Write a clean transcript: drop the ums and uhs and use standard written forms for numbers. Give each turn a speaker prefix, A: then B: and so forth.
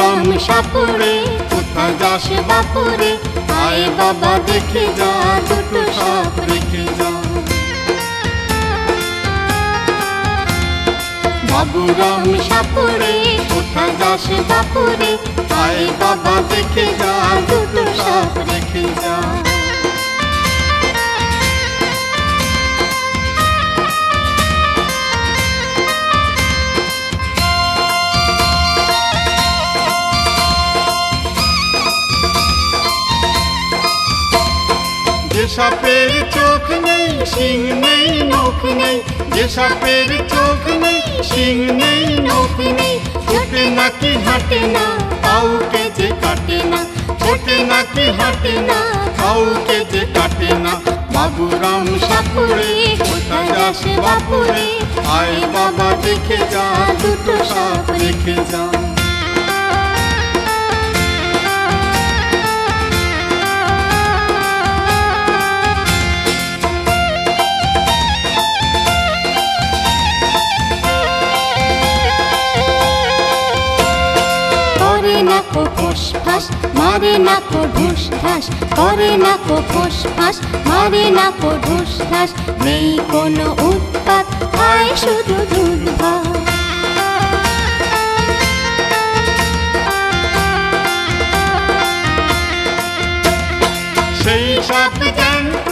A: বাবুরাম সাপুরে কোথায় যাস বাপুরে, আয় বাবা দেখে যা দুটো সাপ রেখে যা। বাবুরাম সাপুরে কোথায় যাস বাপুরে, আয় বাবা দেখে যা দুটো সাপ রেখে যা। যে সাপের চোখ নেই শিং নেই নখ নেই, যে সাপের চোখ নেই শিং নেই নখ নেই, ছোটে নাকি হাঁটে না কাউকে যে কাটে না, ছোটে নাকি হাঁটে না কাউকে যে কাটে না। বাবুরাম সাপুরে কোথায় যাস বাপুরে, আয় বাবা দেখে যা দুটো সাপ রেখে যা। ফোঁস মারে না কো ঢুস ঢাস, করে না কো ফোঁস ফাঁস মারে না কো ঢুস ঢাস, নেই কোনো উৎপাত খায় শুধু দুধ ভাত। সেই সাপ জ্যান্ত